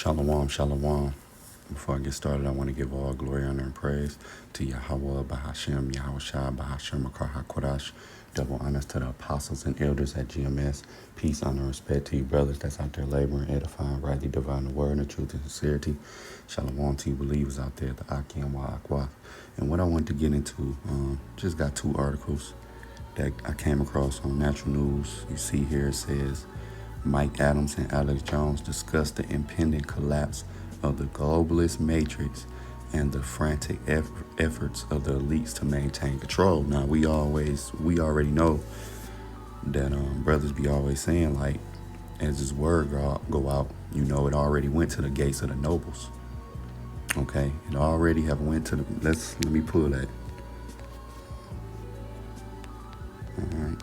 Shalom, shalom. Before I get started, I want to give all glory, honor, and praise to Yahweh, Bahashem, Yahushua, Bahashem, Makar HaKodash. Double honors to the apostles and elders at GMS. Peace, honor, and respect to you brothers that's out there laboring, edifying, rightly dividing the word in truth and sincerity. Shalom to you believers out there, the Akim wa Akwa. And what I want to get into, just got two articles that I came across on Natural News. You see here it says, Mike Adams and Alex Jones discuss the impending collapse of the globalist matrix and the frantic efforts of the elites to maintain control. Now, we already know that brothers be always saying, like, as this word go out, you know, it already went to the gates of the nobles. Okay, it already have went to the. Let me pull that. All right.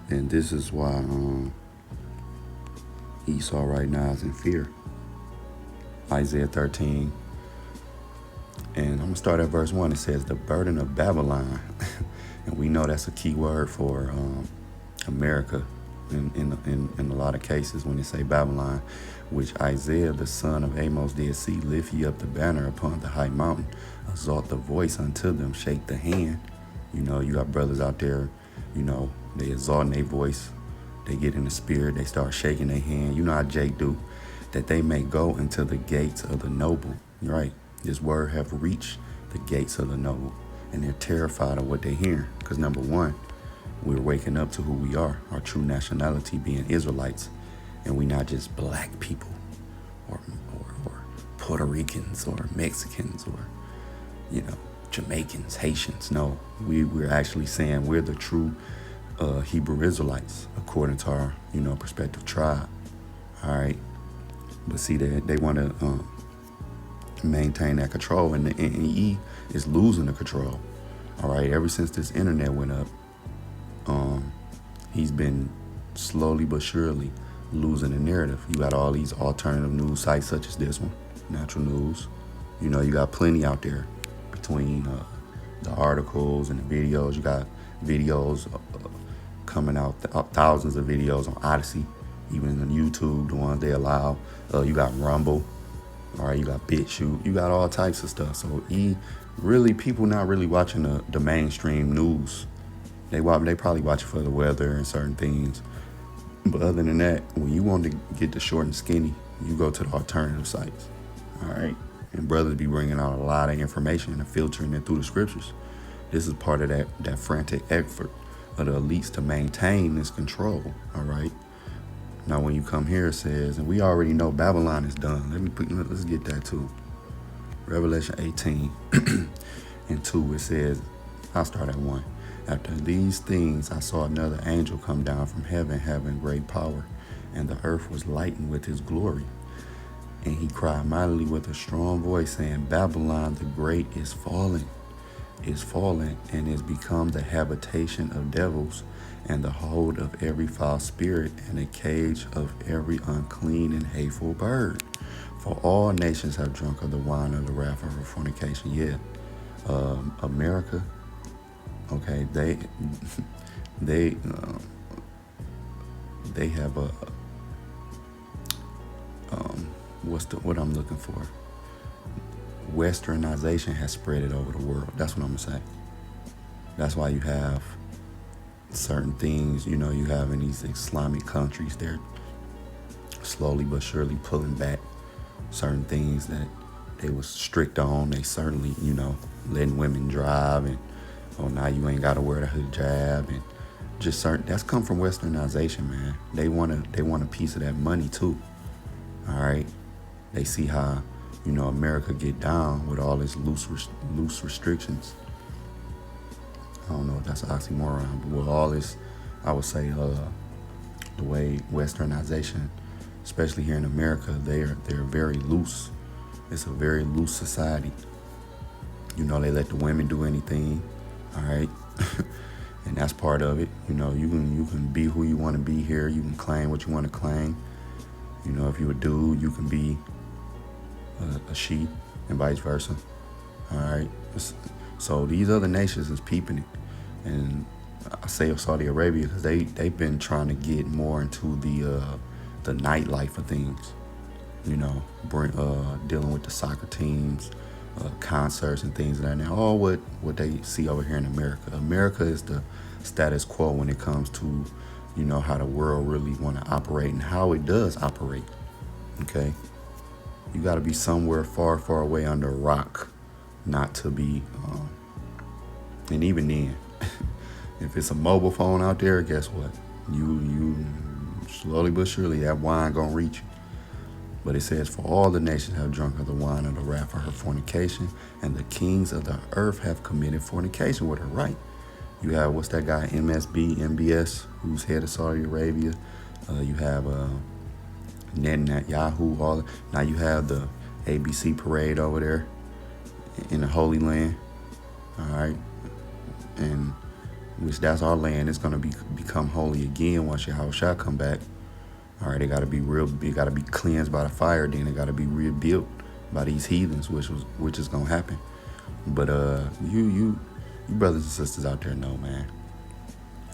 And this is why Esau right now is in fear. Isaiah 13. And I'm going to start at verse 1. It says, the burden of Babylon. And we know that's a key word for America in a lot of cases when they say Babylon, which Isaiah the son of Amos did see. Lift ye up the banner upon the high mountain. Exalt the voice unto them. Shake the hand. You know, you got brothers out there, you know, they exalting their voice. They get in the spirit. They start shaking their hand. You know how Jake do. That they may go into the gates of the noble. Right. This word have reached the gates of the noble. And they're terrified of what they hear. Because number one, we're waking up to who we are. Our true nationality being Israelites. And we not just black people. Or Puerto Ricans. Or Mexicans. Or, you know, Jamaicans, Haitians. No, we're actually saying we're the true Hebrew Israelites according to our, you know, prospective tribe. All right, but see, they want to maintain that control, and the NE is losing the control. All right, ever since this internet went up, he's been slowly but surely losing the narrative. You got all these alternative news sites such as this one, Natural News. You know, you got plenty out there. Between the articles and the videos, you got videos coming out, thousands of videos on Odyssey, even on YouTube, the ones they allow. You got Rumble, all right, you got BitChute, you got all types of stuff. So people not really watching the mainstream news. They probably watch it for the weather and certain things. But other than that, when you want to get the short and skinny, you go to the alternative sites, all right? And brothers be bringing out a lot of information and filtering it through the scriptures. This is part of that frantic effort of the elites to maintain this control, all right? Now, when you come here, it says, and we already know Babylon is done. Let's get that too. Revelation 18 and 2, it says, I'll start at 1. After these things, I saw another angel come down from heaven, having great power, and the earth was lightened with his glory. And he cried mightily with a strong voice, saying, Babylon the great is fallen, and is become the habitation of devils, and the hold of every foul spirit, and a cage of every unclean and hateful bird. For all nations have drunk of the wine of the wrath of her fornication. Yeah, America, okay, they have a what I'm looking for. Westernization has spread it over the world. That's what I'm gonna say. That's why you have certain things, you know, you have in these Islamic countries, they're slowly but surely pulling back certain things that they was strict on. They certainly, you know, letting women drive, and now you ain't gotta wear the hijab, and just certain that's come from Westernization, man. They want a piece of that money too. All right. They see how, you know, America get down with all its loose restrictions. I don't know if that's an oxymoron, but with all this, I would say the way Westernization, especially here in America, they're very loose. It's a very loose society. You know, they let the women do anything. All right. And that's part of it. You know, you can be who you want to be here. You can claim what you want to claim. You know, if you're a dude, you can be a she, and vice versa. All right. So these other nations is peeping it. And I say of Saudi Arabia because they've been trying to get more into the the nightlife of things. Dealing with the soccer teams, concerts and things like that. All what they see over here in America. America is the status quo when it comes to, how the world really want to operate and how it does operate. Okay, you got to be somewhere far, far away under a rock, not to be. And even then, if it's a mobile phone out there, guess what? You slowly but surely that wine gonna reach you. But it says, for all the nations have drunk of the wine of the wrath of her fornication, and the kings of the earth have committed fornication with her, right? You have, what's that guy, MBS, who's head of Saudi Arabia. You have Netanyahu. Now you have the ABC parade over there in the Holy Land. All right. And which that's our land. It's going to become holy again once Yahushua come back. All right, they got to be cleansed by the fire. Then they got to be rebuilt by these heathens, which is gonna happen. But you brothers and sisters out there know, man.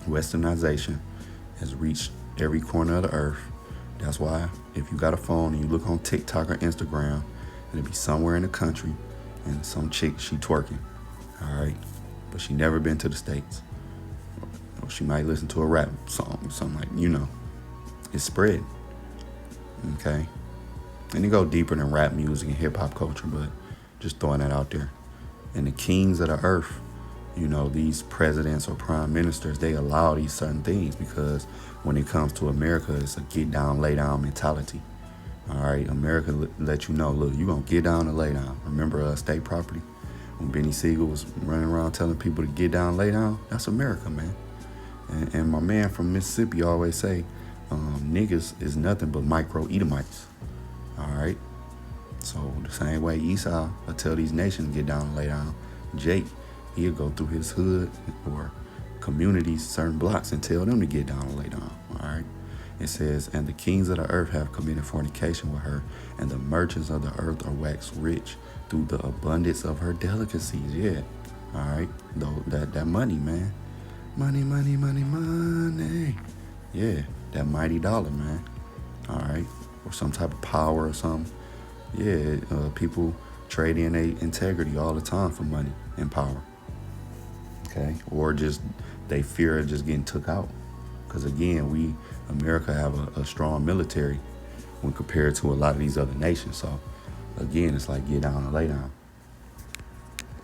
Westernization has reached every corner of the earth. That's why if you got a phone and you look on TikTok or Instagram, it'll be somewhere in the country and some chick, she twerking. All right, but she never been to the States. Or she might listen to a rap song or something like, it's spread. Okay. And it go deeper than rap music and hip hop culture, but just throwing that out there. And the kings of the earth, these presidents or prime ministers, they allow these certain things because when it comes to America, it's a get down, lay down mentality. All right. America let you know, look, you're going to get down and lay down. Remember state property? When Benny Siegel was running around telling people to get down, lay down, that's America, man. And my man from Mississippi always say, niggas is nothing but micro Edomites. All right. So the same way Esau will tell these nations to get down and lay down, Jake, he'll go through his hood or communities, certain blocks, and tell them to get down and lay down. All right. It says, and the kings of the earth have committed fornication with her, and the merchants of the earth are waxed rich through the abundance of her delicacies. Yeah. All right. That money, man. Money, money, money, money. Yeah. That mighty dollar, man. All right. Or some type of power or something. Yeah. People trade in their integrity all the time for money and power. Okay. Or just they fear of just getting took out. Because again, America have a strong military when compared to a lot of these other nations. So again, it's like get down and lay down.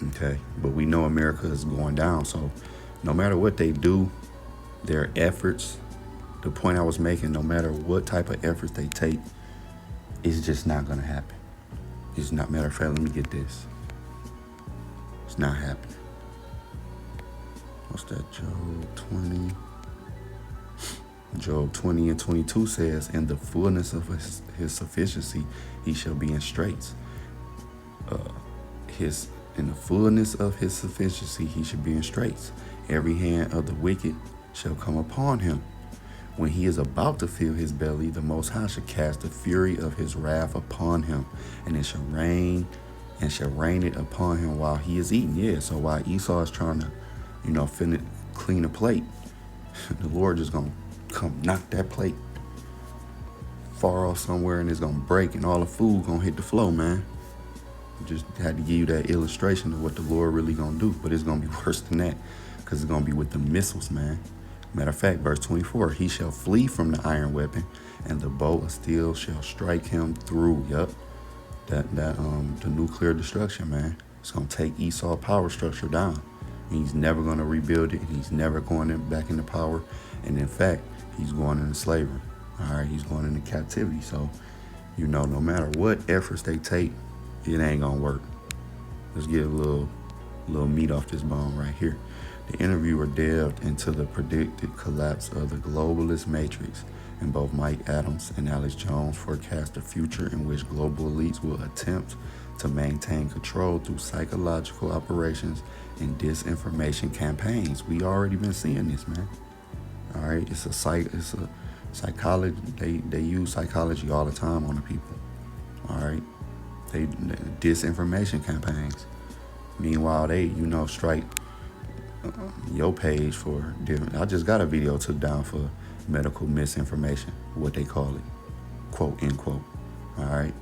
Okay. But we know America is going down. So no matter what they do, their efforts, the point I was making, no matter what type of efforts they take, it's just not going to happen. It's not. Matter of fact, let me get this. It's not happening. What's that? Job 20. Job 20 and 22 says, in the fullness of his sufficiency, he shall be in straits. In the fullness of his sufficiency, he shall be in straits. Every hand of the wicked shall come upon him. When he is about to fill his belly, the Most High shall cast the fury of his wrath upon him, and it shall rain it upon him while he is eating. Yeah, so while Esau is trying to, clean a plate, the Lord just gonna come knock that plate far off somewhere, and it's gonna break, and all the food gonna hit the floor, man. Just had to give you that illustration of what the Lord really gonna do, but it's gonna be worse than that, because it's gonna be with the missiles, man. Matter of fact, verse 24, he shall flee from the iron weapon, and the bow of steel shall strike him through. Yup. The nuclear destruction, man. It's gonna take Esau's power structure down. And he's never gonna rebuild it, and he's never going back into power. And in fact, he's going into slavery. All right, he's going into captivity. So, no matter what efforts they take, it ain't gonna work. Let's get a little meat off this bone right here. The interviewer delved into the predicted collapse of the globalist matrix, and both Mike Adams and Alex Jones forecast a future in which global elites will attempt to maintain control through psychological operations and disinformation campaigns. We already been seeing this, man. All right, it's a psychology. They use psychology all the time on the people. All right, they disinformation campaigns. Meanwhile, they strike your page for different. I just got a video took down for medical misinformation, what they call it. quote, end quote. All right.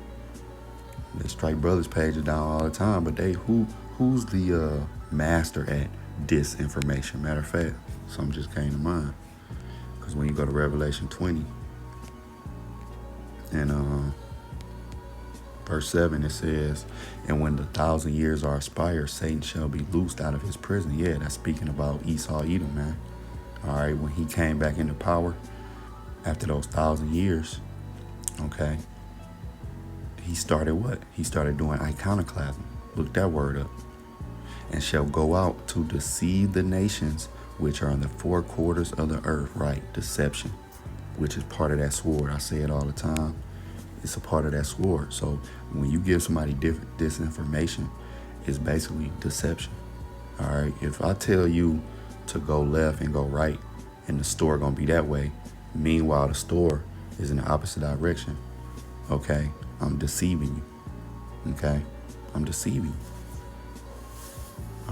The Strike Brothers page is down all the time, but who's the master at disinformation? Matter of fact, something just came to mind. Because when you go to Revelation 20 and verse 7, it says, and when the 1,000 years are expired, Satan shall be loosed out of his prison. Yeah, that's speaking about Esau Edom, man. All right, when he came back into power after those 1,000 years, okay, he started what? He started doing iconoclasm. Look that word up. And shall go out to deceive the nations which are in the four quarters of the earth, right? Deception, which is part of that sword. I say it all the time. It's a part of that sword. So when you give somebody disinformation, it's basically deception. All right. If I tell you to go left and go right, and the store gonna be that way, meanwhile the store is in the opposite direction, okay, I'm deceiving you. Okay, I'm deceiving you.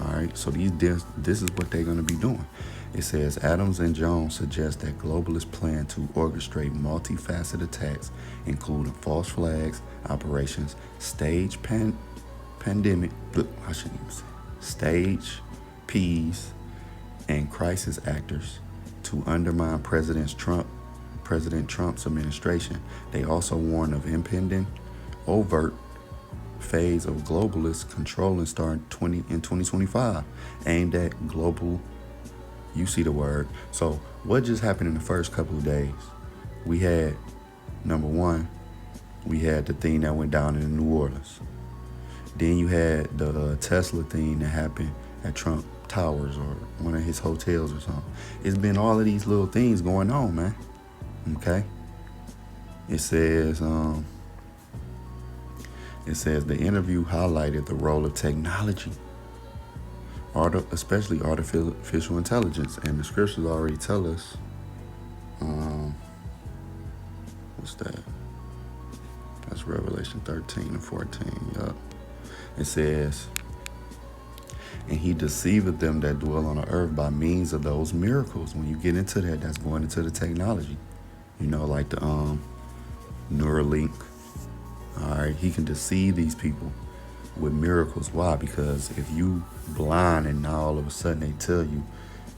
All right. So this is what they're gonna be doing. It says Adams and Jones suggest that globalists plan to orchestrate multifaceted attacks, including false flags, operations, stage pandemic. I shouldn't even say stage P's and crisis actors to undermine President Trump's administration. They also warn of impending overt phase of globalist controlling starting in 2025, aimed at global. You see the word. So what just happened in the first couple of days? We had, number one, we had the thing that went down in New Orleans. Then you had the Tesla thing that happened at Trump Towers or one of his hotels or something. It's been all of these little things going on, man. Okay. It says the interview highlighted the role of technology, especially artificial intelligence, and the scriptures already tell us. What's that? That's Revelation 13 and 14. Yup. It says, and he deceiveth them that dwell on the earth by means of those miracles. When you get into that, that's going into the technology. You know, like the Neuralink. All right, he can deceive these people with miracles. Why? Because if you blind and now all of a sudden they tell you,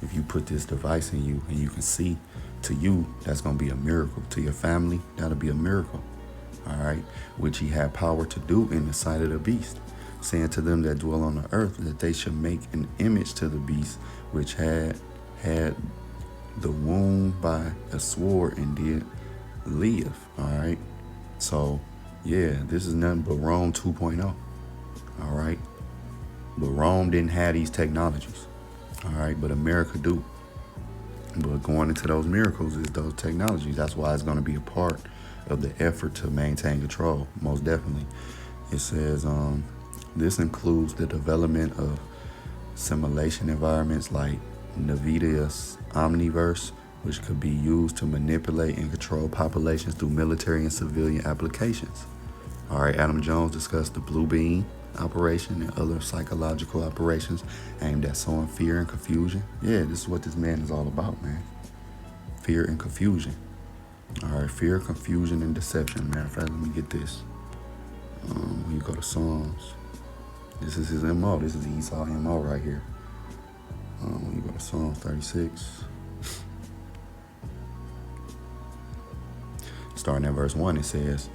if you put this device in you and you can see, to you, that's going to be a miracle. To your family, that'll be a miracle. All right, which he had power to do in the sight of the beast, saying to them that dwell on the earth that they should make an image to the beast, which had the wound by a sword and did live. All right, so yeah, this is nothing but Rome 2.0. All right, but Rome didn't have these technologies. All right, but America do. But going into those miracles is those technologies. That's why it's going to be a part of the effort to maintain control, most definitely. It says this includes the development of simulation environments like NVIDIA's Omniverse, which could be used to manipulate and control populations through military and civilian applications. All right, Adam Jones discussed the Blue Beam operation and other psychological operations aimed at sowing fear and confusion. Yeah, this is what this man is all about, man. Fear and confusion. All right, fear, confusion, and deception. Matter of fact, let me get this. When you go to Psalms, this is his MO. This is Esau MO right here. When you go to Psalms 36, starting at verse 1, it says,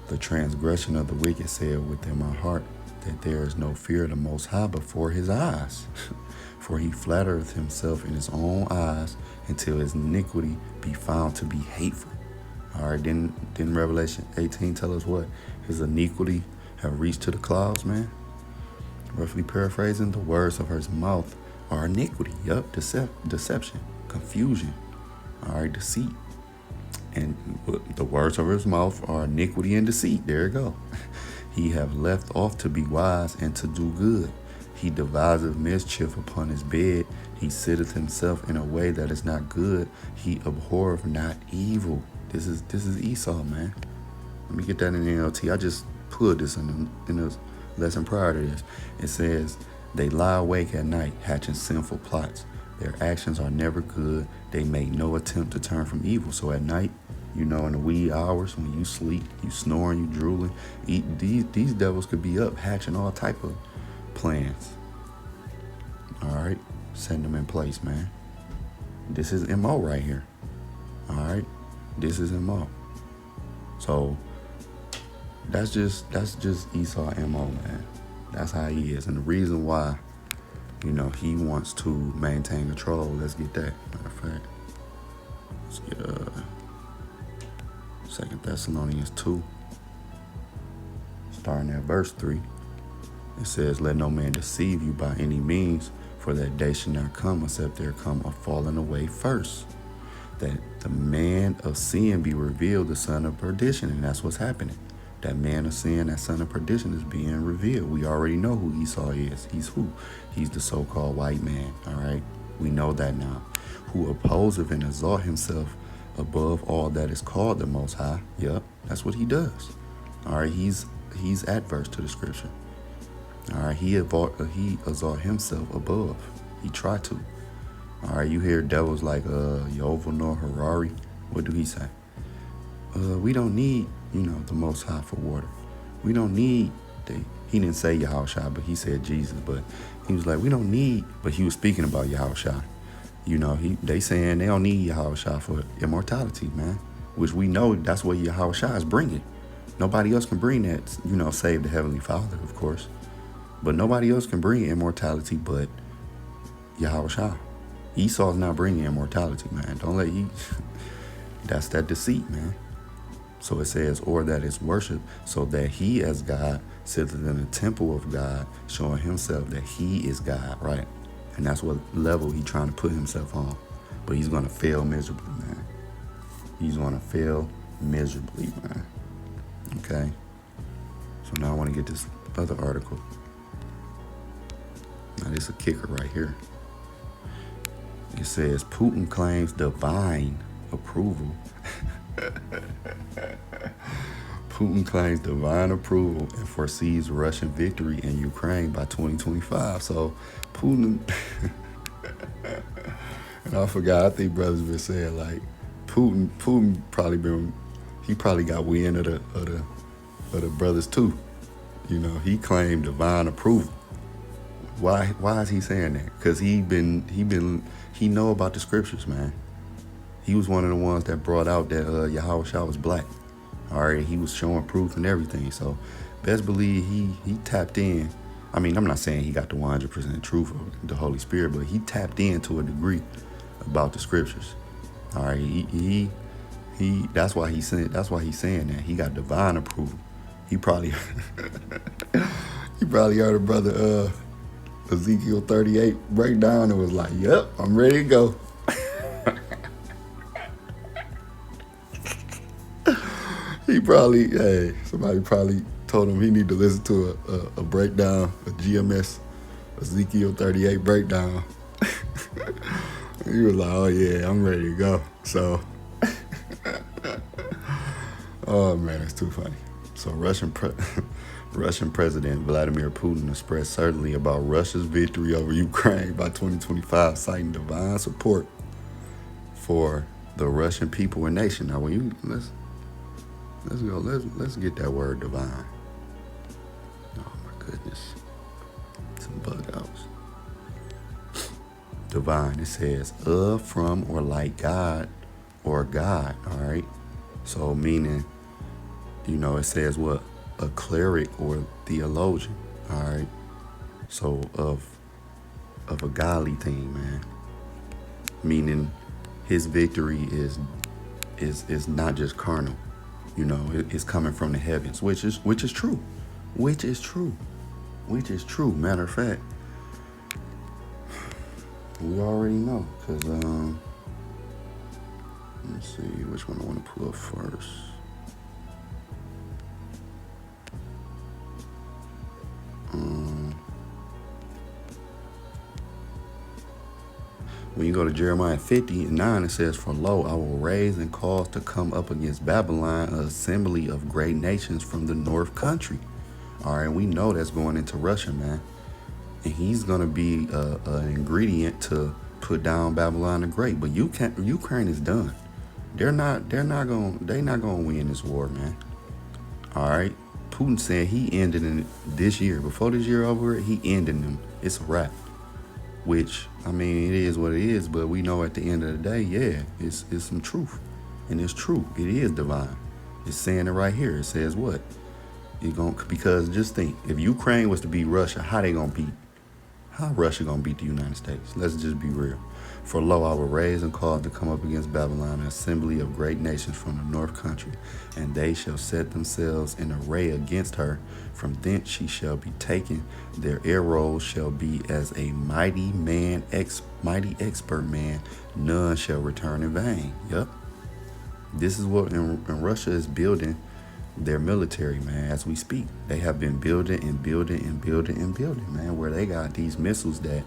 the transgression of the wicked said within my heart that there is no fear of the Most High before his eyes. For he flattereth himself in his own eyes until his iniquity be found to be hateful. All right, didn't Revelation 18 tell us what? His iniquity have reached to the clouds, man. Roughly paraphrasing, the words of his mouth are iniquity. Yup, deception, confusion. All right, deceit. And the words of his mouth are iniquity and deceit. There you go. He have left off to be wise and to do good. He deviseth mischief upon his bed. He sitteth himself in a way that is not good. He abhorreth not evil. This is Esau, man. Let me get that in the NLT. I just put this in the lesson prior to this. It says, they lie awake at night, hatching sinful plots. Their actions are never good. They make no attempt to turn from evil. So at night, You know, in the wee hours when you sleep, you snoring, you drooling. These devils could be up hatching all type of plans. All right, setting them in place, man. This is MO right here. All right, this is MO. So that's just Esau MO, man. That's how he is, and the reason why, he wants to maintain control. Let's get that. Matter of fact, let's get 2 Thessalonians 2, starting at verse 3. It says, "Let no man deceive you by any means, for that day shall not come except there come a falling away first, that the man of sin be revealed, the son of perdition." And that's what's happening. That man of sin, that son of perdition, is being revealed. We already know who Esau is. He's who? He's the so-called white man, all right? We know that now. "Who opposeth and exalt himself above all that is called the Most High." Yep, that's what he does. All right, he's adverse to the scripture. All right, he exalt himself above. He tried to. All right, you hear devils like Yovel nor Harari. What do he say? We don't need, the Most High for water. We don't need, he didn't say Yahushua, but he said Jesus. But he was like, we don't need, but he was speaking about Yahushua. They saying they don't need Yahushua for immortality, man. Which we know that's what Yahushua is bringing. Nobody else can bring that, save the Heavenly Father, of course. But nobody else can bring immortality but Yahushua. Esau's not bringing immortality, man. That's that deceit, man. So it says, "Or that is worship, so that he as God sitteth in the temple of God, showing himself that he is God," right? And that's what level he's trying to put himself on. But he's going to fail miserably, man. He's going to fail miserably, man. Okay? So now I want to get this other article. Now this is a kicker right here. It says, "Putin claims divine approval." Putin claims divine approval and foresees Russian victory in Ukraine by 2025. So Putin, and I forgot, I think brothers been saying like Putin probably got wind of the brothers too. He claimed divine approval. Why is he saying that? Because he know about the scriptures, man. He was one of the ones that brought out that Yahushua was black. All right, he was showing proof and everything. So best believe he tapped in. I mean, I'm not saying he got the 100% truth of the Holy Spirit, but he tapped in to a degree about the scriptures. All right, he that's why he's saying that he got divine approval. He probably heard a brother Ezekiel 38 breakdown and was like, "Yep, I'm ready to go." Somebody probably told him he need to listen to a breakdown, a GMS Ezekiel 38 breakdown. He was like, "Oh yeah, I'm ready to go." So, oh man, it's too funny. So Russian President Vladimir Putin expressed certainty about Russia's victory over Ukraine by 2025, citing divine support for the Russian people and nation. Now, let's get that word divine. Oh my goodness, some bug outs. Divine. It says of, from, or like God, or God. All right. So meaning, it says what? A cleric or theologian. All right. So of a godly thing, man. Meaning his victory is not just carnal. It's coming from the heavens, which is true. Matter of fact, we already know, because let's see which one I want to pull up first. When you go to Jeremiah 50:9, it says, "For lo, I will raise and cause to come up against Babylon an assembly of great nations from the north country." All right, we know that's going into Russia, man. And he's going to be an ingredient to put down Babylon the Great. But Ukraine is done. They're not gonna win this war, man. All right. Putin said he ended it this year. Before this year over, he ended them. It's a wrap. Which, I mean, it is what it is, but we know at the end of the day, yeah, it's some truth. And it's true. It is divine. It's saying it right here. It says what? Because just think, if Ukraine was to beat Russia, how they gonna beat? How Russia gonna beat the United States? Let's just be real. For lo, I will raise and cause to come up against Babylon an assembly of great nations from the north country, and they shall set themselves in array against her. From thence she shall be taken. Their arrows shall be as a mighty expert man. None shall return in vain. Yep. This is what and Russia is building their military, man, as we speak. They have been building and building and building and building, man, where they got these missiles that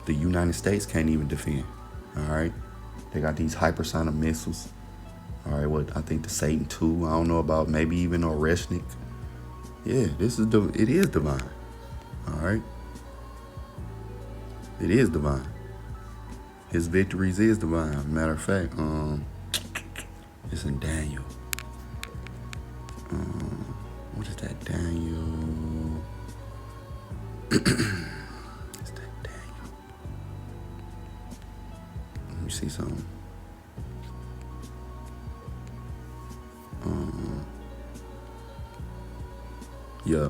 the United States can't even defend. All right. They got these hypersonic missiles. All right, what I think the Satan 2, I don't know about, maybe even Oreshnik. Yeah, it is divine. All right. It is divine. His victories is divine. Matter of fact, it's in Daniel. What is that? Daniel. It's that Daniel. Let me see something. Yeah.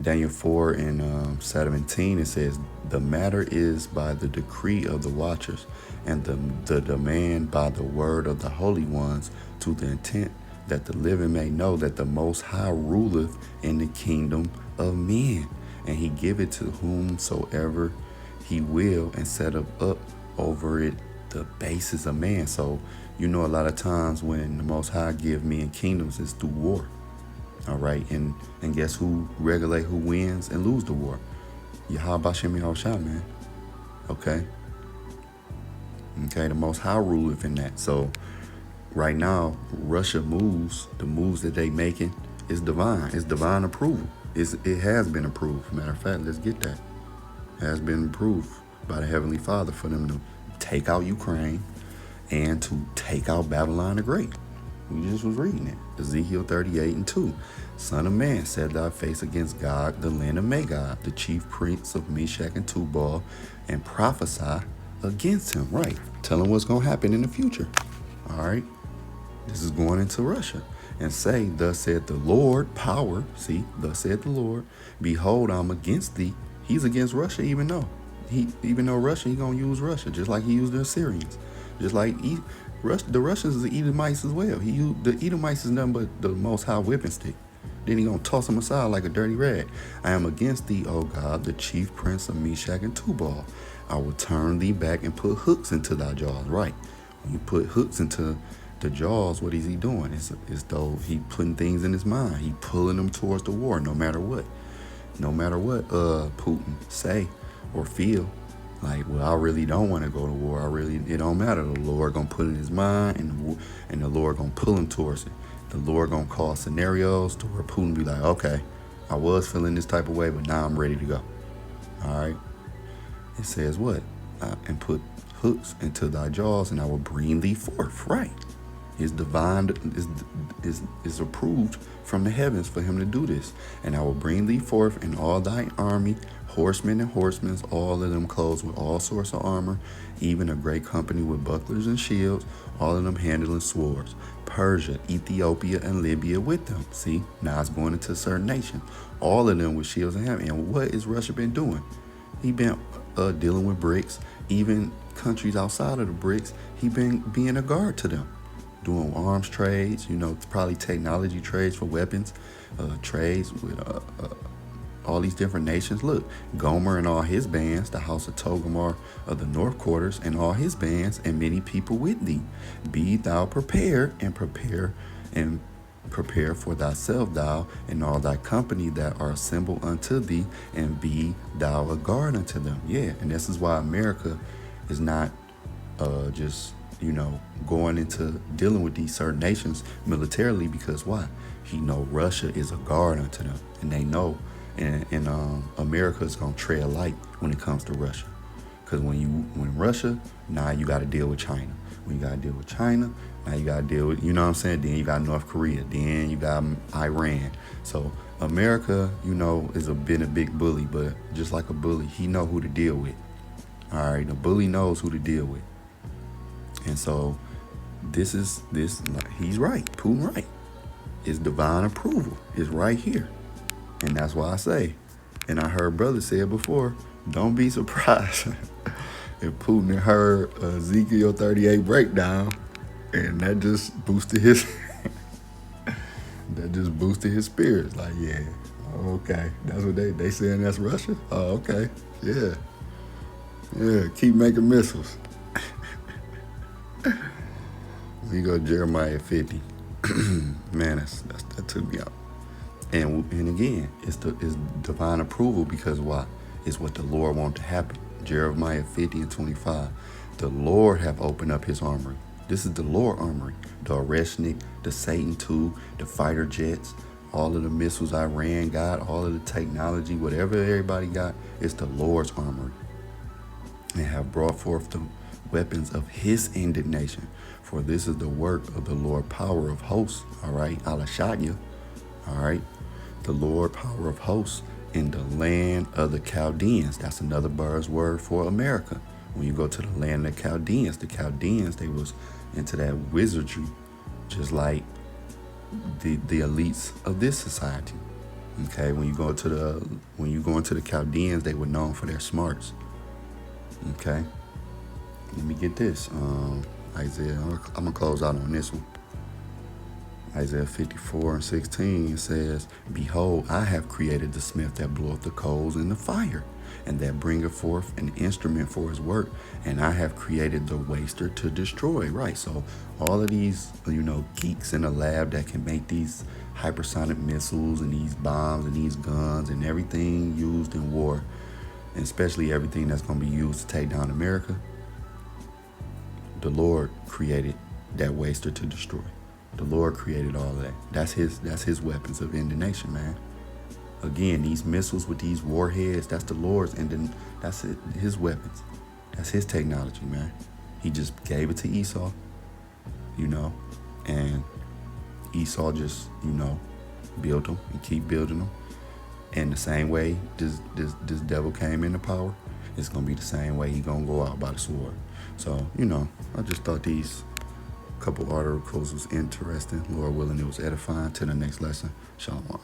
Daniel 4 and 17, it says, the matter is by the decree of the watchers, and the demand by the word of the holy ones, to the intent that the living may know that the Most High ruleth in the kingdom of men, and he giveth to whomsoever he will, and set up over it the basis of man. So, a lot of times when the Most High give men kingdoms, it's through war. All right, and guess who regulate who wins and lose the war? Yahweh Bashem Yahushua, man. Okay, the Most High ruleth in that. So right now, Russia the moves that they making is divine. It's divine approval. It has been approved. Matter of fact, let's get that. It has been approved by the Heavenly Father for them to take out Ukraine and to take out Babylon the Great. We just was reading it. Ezekiel 38 and 2. Son of man, set thy face against God, the land of Magog, the chief prince of Meshach and Tubal, and prophesy against him. Right. Tell him what's going to happen in the future. All right. This is going into Russia. And say, thus said the Lord, power. See, thus said the Lord, behold, I'm against thee. He's against Russia, even though Russia, he going to use Russia, just like he used the Assyrians. Just like the Russians is the Edomites as well. The Edomites is nothing but the Most High whipping stick. Then he gonna toss them aside like a dirty rag. I am against thee, O God, the chief prince of Meshach and Tubal. I will turn thee back and put hooks into thy jaws. Right. When you put hooks into the jaws, what is he doing? It's though he putting things in his mind. He pulling them towards the war, no matter what. No matter what Putin say or feel. Like, well, I really don't want to go to war. It don't matter. The Lord gonna put it in his mind, and the Lord gonna pull him towards it. The Lord gonna cause scenarios to where Putin be like, okay, I was feeling this type of way, but now I'm ready to go. All right. It says what? And put hooks into thy jaws, and I will bring thee forth. Right. His divine is approved from the heavens for him to do this. And I will bring thee forth in all thy army, horsemen and horsemen, all of them clothed with all sorts of armor, even a great company with bucklers and shields, all of them handling swords. Persia, Ethiopia, and Libya with them. See, now it's going into certain nations. All of them with shields and hammers. And what has Russia been doing? He been dealing with BRICS, even countries outside of the BRICS. He been being a guard to them. Doing arms trades, probably technology trades for weapons, trades with all these different nations. Look, Gomer and all his bands, the house of Togomar of the north quarters, and all his bands, and many people with thee. Be thou prepared, and prepare for thyself, thou and all thy company that are assembled unto thee, and be thou a guard unto them. Yeah, and this is why America is not just going into dealing with these certain nations militarily, because why? He know Russia is a guard unto them, and they know, and America is gonna tread light when it comes to Russia, Because when Russia, now you got to deal with China. When you got to deal with China, now you got to deal with, you know what I'm saying? Then you got North Korea. Then you got Iran. So America, been a big bully, but just like a bully, he know who to deal with. All right, the bully knows who to deal with. And so this, he's right. Putin right. It's divine approval. It's right here. And that's why I say, and I heard brothers say it before, don't be surprised if Putin heard Ezekiel 38 breakdown, and that just boosted his spirits. Like, yeah, okay, that's what they saying, that's Russia? Oh, okay, yeah, keep making missiles. We go to Jeremiah 50. Man, that took me out. And again, it's divine approval, because why? It's what the Lord wants to happen. Jeremiah 50 and 25. The Lord have opened up his armory. This is the Lord armory. The Oreshnik, the Satan II, the fighter jets, all of the missiles Iran got, all of the technology, whatever everybody got, it's the Lord's armory. And have brought forth the weapons of his indignation. For this is the work of the Lord power of hosts. All right, Alashanya. All right, the Lord power of hosts in the land of the Chaldeans. That's another buzzword for America. When you go to the land of the Chaldeans, they was into that wizardry, just like the elites of this society. Okay, when you go into the Chaldeans, they were known for their smarts. Okay, let me get this. Isaiah, I'm gonna close out on this one. Isaiah 54 and 16 says, Behold, I have created the smith that bloweth the coals in the fire, and that bringeth forth an instrument for his work, and I have created the waster to destroy. Right, so all of these, geeks in the lab that can make these hypersonic missiles and these bombs and these guns and everything used in war, and especially everything that's going to be used to take down America, the Lord created that waster to destroy. The Lord created all of that. That's his weapons of indignation, man. Again, these missiles with these warheads, that's the Lord's, and then that's his weapons. That's his technology, man. He just gave it to Esau, and Esau just, built them and keep building them. And the same way this devil came into power, it's gonna be the same way he gonna go out by the sword. So, I just thought these couple articles was interesting. Lord willing, it was edifying. To the next lesson. Shalom.